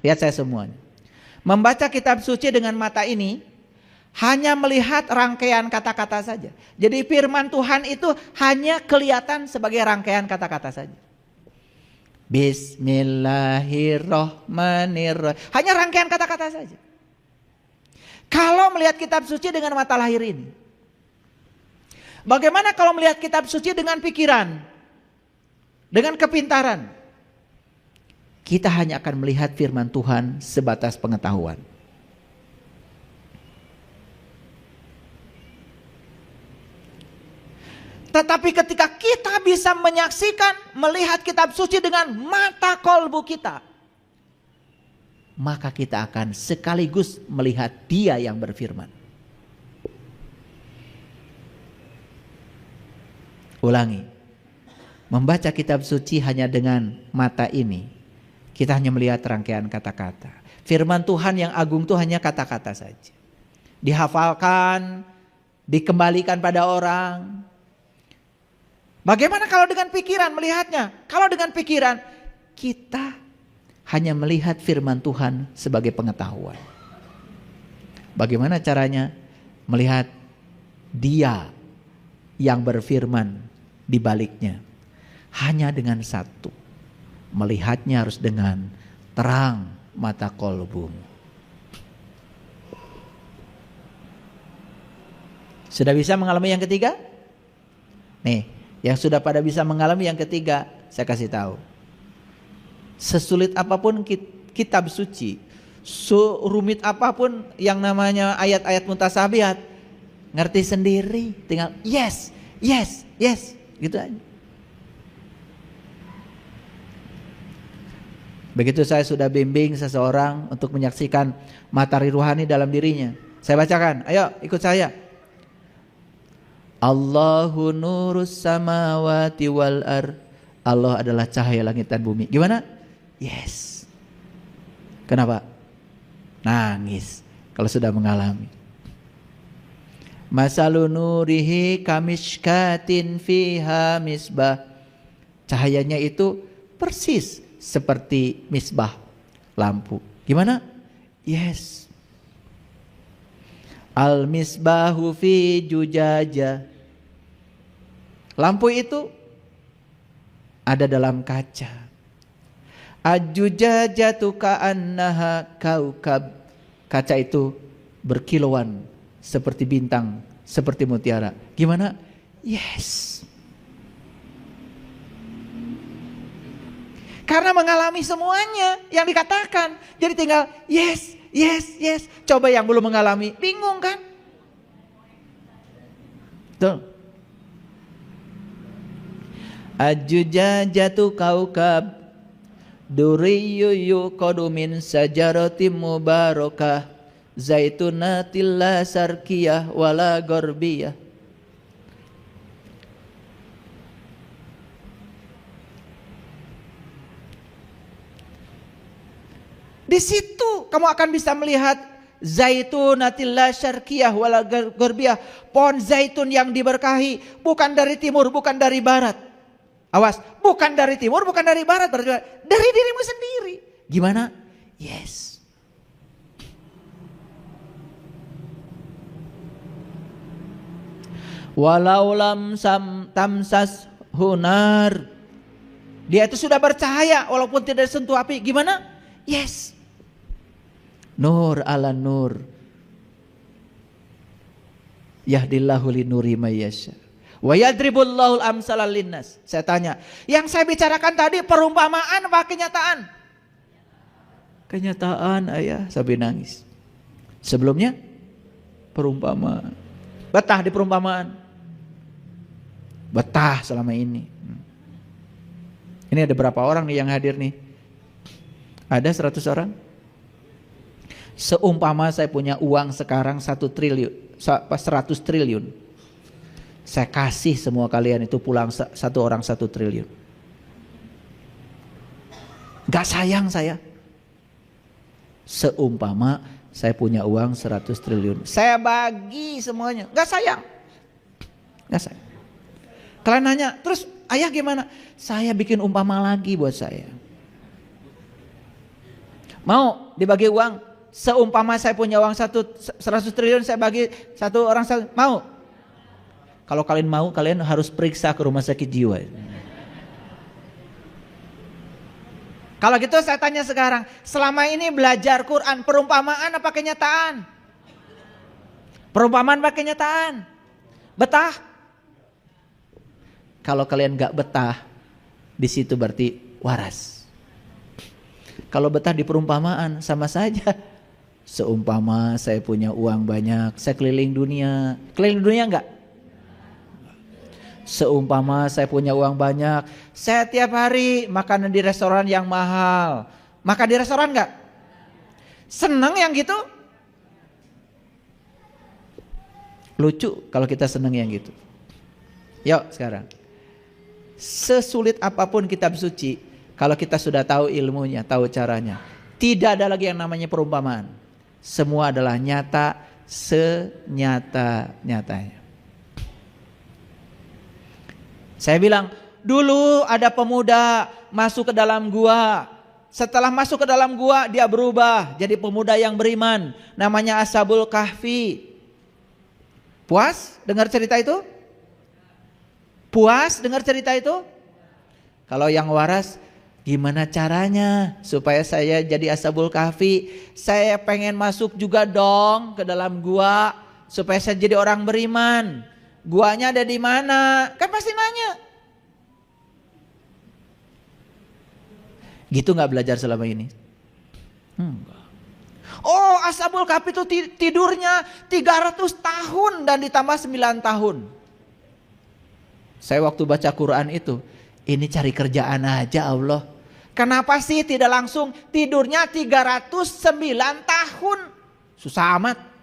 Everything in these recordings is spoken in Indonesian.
Lihat saya semuanya. Membaca kitab suci dengan mata ini hanya melihat rangkaian kata-kata saja. Jadi firman Tuhan itu hanya kelihatan sebagai rangkaian kata-kata saja. Bismillahirrahmanirrahim. Hanya rangkaian kata-kata saja. Kalau melihat kitab suci dengan mata lahir ini. Bagaimana kalau melihat kitab suci dengan pikiran? Dengan kepintaran? Kita hanya akan melihat firman Tuhan sebatas pengetahuan. Tetapi ketika kita bisa menyaksikan, melihat kitab suci dengan mata kolbu kita, maka kita akan sekaligus melihat Dia yang berfirman. Ulangi, membaca kitab suci hanya dengan mata ini, kita hanya melihat rangkaian kata-kata. Firman Tuhan yang agung itu hanya kata-kata saja. Dihafalkan, dikembalikan pada orang. Bagaimana kalau dengan pikiran melihatnya? Kalau dengan pikiran, kita hanya melihat firman Tuhan sebagai pengetahuan. Bagaimana caranya? Melihat Dia yang berfirman di baliknya. Hanya dengan satu. Melihatnya harus dengan terang mata kolbumu. Sudah bisa mengalami yang ketiga? Nih, yang sudah pada bisa mengalami yang ketiga, saya kasih tahu. Sesulit apapun kitab suci, serumit apapun yang namanya ayat-ayat mutasyabihat, ngerti sendiri, tinggal yes, yes, yes, gitu aja. Begitu saya sudah bimbing seseorang untuk menyaksikan matahari ruhani dalam dirinya. Saya bacakan, ayo ikut saya. Allahu nurus samawati wal ar. Allah adalah cahaya langit dan bumi. Gimana? Yes. Kenapa? Nangis kalau sudah mengalami. Masalu nurihi kamishkatin fiha misbah. Cahayanya itu persis seperti misbah lampu. Gimana? Yes. Al misbahu fi jujaja. Lampu itu ada dalam kaca. Ajujajatu ka'annaha kaukab. Kaca itu berkilauan seperti bintang, seperti mutiara. Gimana? Yes. Karena mengalami semuanya yang dikatakan. Jadi tinggal yes, yes, yes. Coba yang belum mengalami, bingung kan? Tuh. Ajujajatu kaukab duriyyu yuqadu min sajaratim mubarakah zaitunatil la sarkiyah wala gorbiyah. Di situ kamu akan bisa melihat zaitunatil la syarqiyah wala gharbiyah, pohon zaitun yang diberkahi, bukan dari timur, bukan dari barat. Awas, bukan dari timur, bukan dari barat, berarti dari dirimu sendiri. Gimana? Yes. Walau lam tamsas hunar. Dia itu sudah bercahaya walaupun tidak sentuh api. Gimana? Yes. Nur ala nur. Yahdillahu linuri mayyasha. Wa yadribullahul amsala linnas. Saya tanya, yang saya bicarakan tadi perumpamaan apa kenyataan? Kenyataan, ayah. Sampai nangis. Sebelumnya perumpamaan. Betah di perumpamaan. Betah selama ini. Ini ada berapa orang nih yang hadir nih? Ada 100 orang? Seumpama saya punya uang sekarang 1 triliun, 100 triliun. Saya kasih semua kalian itu pulang satu orang 1 triliun. Gak sayang saya. Seumpama saya punya uang 100 triliun. Saya bagi semuanya. Gak sayang. Gak sayang. Kalian nanya, terus ayah gimana? Saya bikin umpama lagi buat saya. Mau dibagi uang? Seumpama saya punya uang 100 triliun, saya bagi satu orang, mau? Kalau kalian mau, kalian harus periksa ke rumah sakit jiwa. Kalau gitu saya tanya sekarang, selama ini belajar Quran, perumpamaan apa kenyataan? Perumpamaan apa kenyataan? Betah? Kalau kalian gak betah, di situ berarti waras. Kalau betah di perumpamaan, sama saja. Seumpama saya punya uang banyak, saya keliling dunia. Keliling dunia enggak? Seumpama saya punya uang banyak, saya tiap hari makan di restoran yang mahal. Makan di restoran enggak? Seneng yang gitu? Lucu kalau kita seneng yang gitu. Yuk sekarang. Sesulit apapun kitab suci, kalau kita sudah tahu ilmunya, tahu caranya, tidak ada lagi yang namanya perumpamaan. Semua adalah nyata senyata-nyatanya. Saya bilang, dulu ada pemuda masuk ke dalam gua. Setelah masuk ke dalam gua, dia berubah jadi pemuda yang beriman. Namanya Ashabul Kahfi. Puas dengar cerita itu? Puas dengar cerita itu? Kalau yang waras, gimana caranya supaya saya jadi Ashabul Kahfi? Saya pengen masuk juga dong ke dalam gua supaya saya jadi orang beriman. Guanya ada di mana? Kan pasti nanya. Gitu nggak belajar selama ini? Enggak. Oh, Ashabul Kahfi itu tidurnya 300 tahun dan ditambah 9 tahun. Saya waktu baca Quran itu, ini cari kerjaan aja Allah. Kenapa sih tidak langsung tidurnya 309 tahun? Susah amat.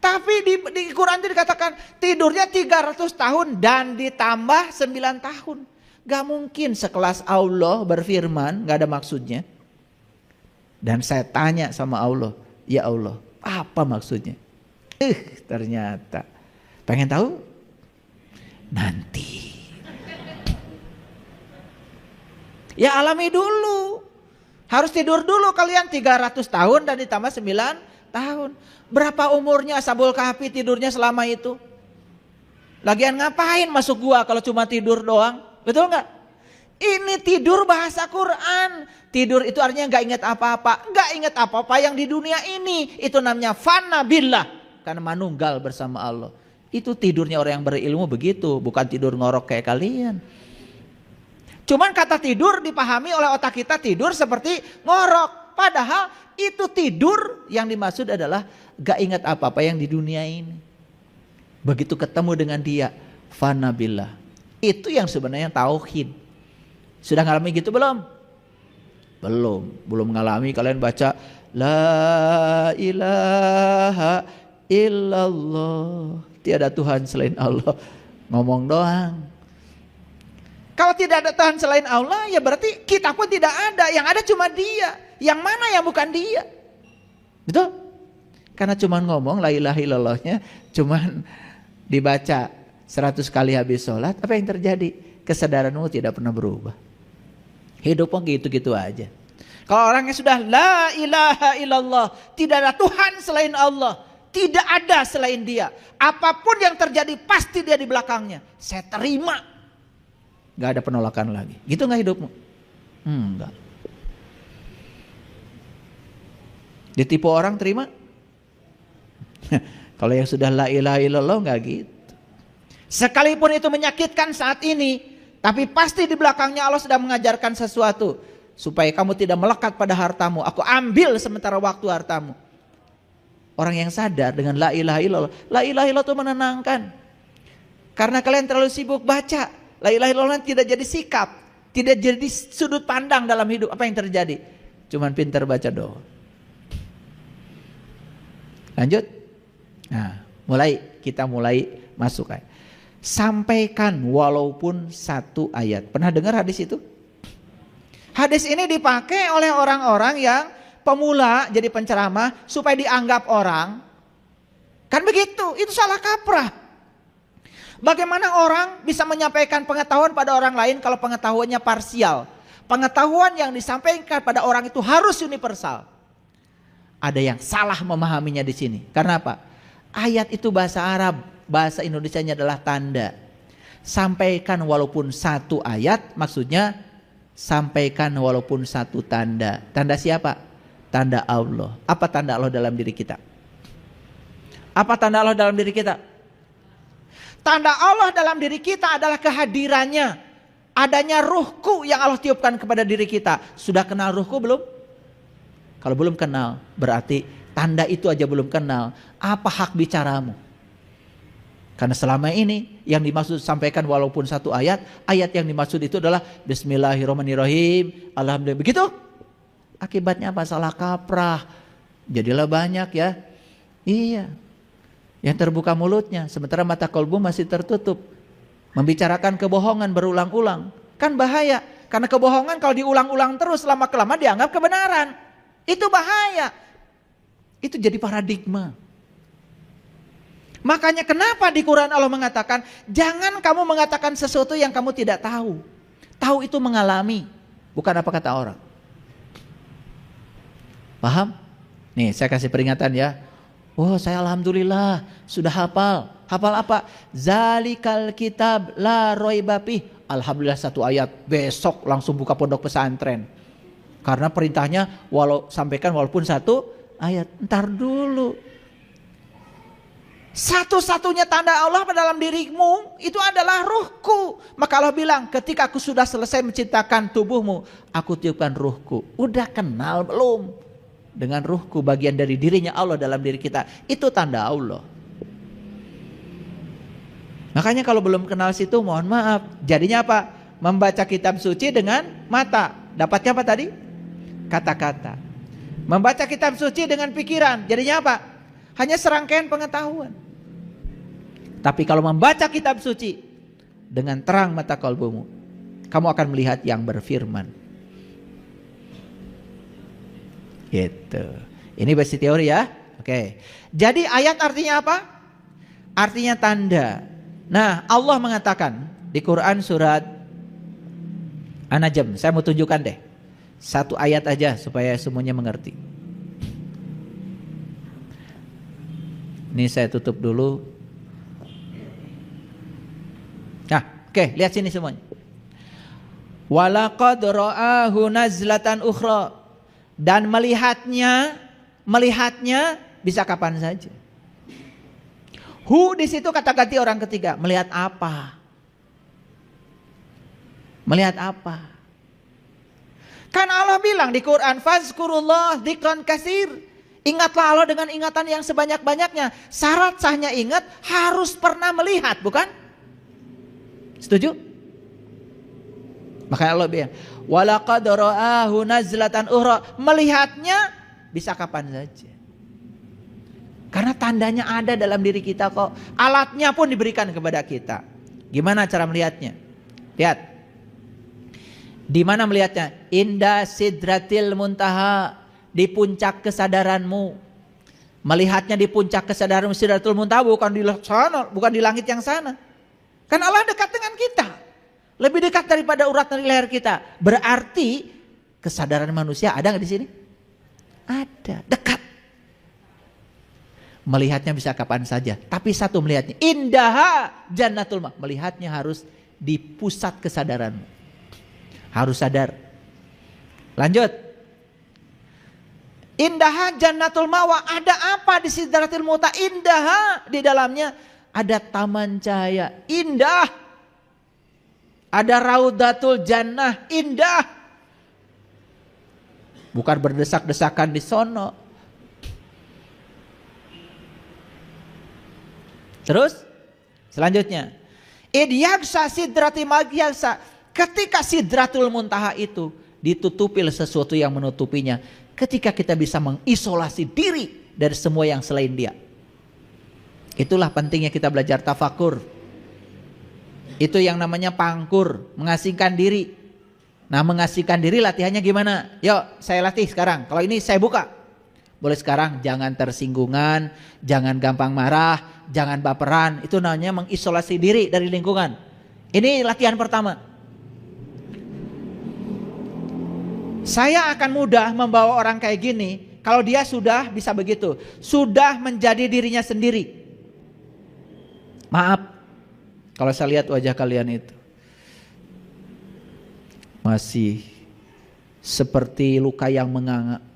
Tapi di Quran itu dikatakan tidurnya 300 tahun dan ditambah 9 tahun. Gak mungkin sekelas Allah berfirman, gak ada maksudnya. Dan saya tanya sama Allah, ya Allah, apa maksudnya? Ternyata. Pengen tahu? Nanti. Ya alami dulu. Harus tidur dulu kalian 300 tahun dan ditambah 9 tahun. Berapa umurnya Ashabul Kahfi tidurnya selama itu? Lagian ngapain masuk gua kalau cuma tidur doang? Betul nggak? Ini tidur bahasa Quran. Tidur itu artinya nggak ingat apa-apa. Nggak ingat apa-apa yang di dunia ini. Itu namanya fana billah. Karena manunggal bersama Allah. Itu tidurnya orang yang berilmu begitu. Bukan tidur ngorok kayak kalian. Cuman kata tidur dipahami oleh otak kita tidur seperti ngorok. Padahal itu tidur yang dimaksud adalah gak ingat apa-apa yang di dunia ini. Begitu ketemu dengan dia, fana billah. Itu yang sebenarnya tauhid. Sudah ngalami gitu belum? Belum ngalami. Kalian baca la ilaha illallah. Tiada Tuhan selain Allah. Ngomong doang. Kalau tidak ada Tuhan selain Allah, ya berarti kita pun tidak ada. Yang ada cuma dia. Yang mana yang bukan dia? Betul? Karena cuma ngomong la ilaha illallahnya, cuma dibaca 100 kali habis sholat, apa yang terjadi? Kesadaranmu tidak pernah berubah. Hidupnya gitu-gitu aja. Kalau orangnya sudah la ilaha illallah, tidak ada Tuhan selain Allah, tidak ada selain dia. Apapun yang terjadi pasti dia di belakangnya. Saya terima. Gak ada penolakan lagi. Gitu gak hidupmu? Enggak. Ditipu orang terima? Kalau yang sudah la ilaha illallah gak gitu. Sekalipun itu menyakitkan saat ini, tapi pasti di belakangnya Allah sedang mengajarkan sesuatu. Supaya kamu tidak melekat pada hartamu. Aku ambil sementara waktu hartamu. Orang yang sadar dengan la ilaha illallah. La ilaha illallah itu menenangkan. Karena kalian terlalu sibuk baca. La ilaha illallah tidak jadi sikap, tidak jadi sudut pandang dalam hidup. Apa yang terjadi? Cuman pintar baca doang. Lanjut. Nah, kita mulai masuk ayat. Sampaikan walaupun satu ayat. Pernah dengar hadis itu? Hadis ini dipakai oleh orang-orang yang pemula jadi penceramah supaya dianggap orang. Kan begitu, itu salah kaprah. Bagaimana orang bisa menyampaikan pengetahuan pada orang lain kalau pengetahuannya parsial? Pengetahuan yang disampaikan pada orang itu harus universal. Ada yang salah memahaminya di sini. Karena apa? Ayat itu bahasa Arab, bahasa Indonesianya adalah tanda. Sampaikan walaupun satu ayat, maksudnya sampaikan walaupun satu tanda. Tanda siapa? Tanda Allah. Apa tanda Allah dalam diri kita? Apa tanda Allah dalam diri kita? Tanda Allah dalam diri kita adalah kehadirannya. Adanya ruhku yang Allah tiupkan kepada diri kita. Sudah kenal ruhku belum? Kalau belum kenal, berarti tanda itu aja belum kenal. Apa hak bicaramu? Karena selama ini yang dimaksud sampaikan walaupun satu ayat, ayat yang dimaksud itu adalah Bismillahirrahmanirrahim, Alhamdulillah. Begitu? Akibatnya apa? Salah kaprah. Jadilah banyak ya. Iya. Yang terbuka mulutnya, sementara mata kolbu masih tertutup. Membicarakan kebohongan berulang-ulang. Kan bahaya. Karena kebohongan kalau diulang-ulang terus lama-kelamaan dianggap kebenaran. Itu bahaya. Itu jadi paradigma. Makanya kenapa di Quran Allah mengatakan, jangan kamu mengatakan sesuatu yang kamu tidak tahu. Tahu itu mengalami, bukan apa kata orang. Paham? Nih saya kasih peringatan ya. Oh saya alhamdulillah sudah hafal. Hafal apa? Zalikal kitab la raiba fih. Alhamdulillah satu ayat. Besok langsung buka pondok pesantren. Karena perintahnya sampaikan walaupun satu ayat. Ntar dulu. Satu-satunya tanda Allah dalam dirimu itu adalah ruhku. Maka Allah bilang, ketika aku sudah selesai menciptakan tubuhmu, aku tiupkan ruhku. Udah kenal belum? Dengan ruhku, bagian dari dirinya Allah dalam diri kita. Itu tanda Allah. Makanya kalau belum kenal situ, mohon maaf. Jadinya apa? Membaca kitab suci dengan mata. Dapatnya apa tadi? Kata-kata. Membaca kitab suci dengan pikiran. Jadinya apa? Hanya serangkaian pengetahuan. Tapi kalau membaca kitab suci dengan terang mata kalbumu, kamu akan melihat yang berfirman. Gitu. Ini basic teori ya. Oke. Jadi ayat artinya apa? Artinya tanda. Nah, Allah mengatakan di Quran surat An-Najm. Saya mau tunjukkan deh. Satu ayat aja supaya semuanya mengerti. Ini saya tutup dulu. Nah, oke, lihat sini semuanya. Walaqad ra'ahu nazlatan ukhra. Dan melihatnya bisa kapan saja. Hu di situ kata ganti orang ketiga. Melihat apa? Melihat apa? Kan Allah bilang di Quran, fazkurullah dzikran katsir. Ingatlah Allah dengan ingatan yang sebanyak-banyaknya. Syarat sahnya ingat harus pernah melihat, bukan? Setuju? Makanya Allah bilang, walaqad ra'ahu nazlatan ukhra. Melihatnya bisa kapan saja. Karena tandanya ada dalam diri kita kok. Alatnya pun diberikan kepada kita. Gimana cara melihatnya? Lihat. Di mana melihatnya? Inda sidratil muntaha. Di puncak kesadaranmu. Melihatnya di puncak kesadaranmu. Sidratul muntaha bukan di sana, bukan di langit yang sana. Kan Allah dekat dengan kita. Lebih dekat daripada urat nadi leher kita. Berarti kesadaran manusia ada nggak di sini? Ada, dekat. Melihatnya bisa kapan saja. Tapi satu melihatnya. Indaha jannatul ma. Melihatnya harus di pusat kesadaranmu. Harus sadar. Lanjut. Indaha jannatul mawa. Ada apa di sidratil muntaha? Indaha di dalamnya ada taman cahaya. Indah. Ada raudatul jannah. Indah. Bukan berdesak-desakan di sono. Terus selanjutnya. Idyaksa sidrati magyaksa. Ketika sidratul muntaha itu ditutupi sesuatu yang menutupinya. Ketika kita bisa mengisolasi diri dari semua yang selain dia. Itulah pentingnya kita belajar tafakur. Itu yang namanya pangkur, mengasingkan diri. Nah, mengasingkan diri latihannya gimana? Yuk, saya latih sekarang. Kalau ini saya buka. Mulai sekarang jangan tersinggungan, jangan gampang marah, jangan baperan. Itu namanya mengisolasi diri dari lingkungan. Ini latihan pertama. Saya akan mudah membawa orang kayak gini kalau dia sudah bisa begitu, sudah menjadi dirinya sendiri. Maaf kalau saya lihat wajah kalian itu masih seperti luka yang menganga.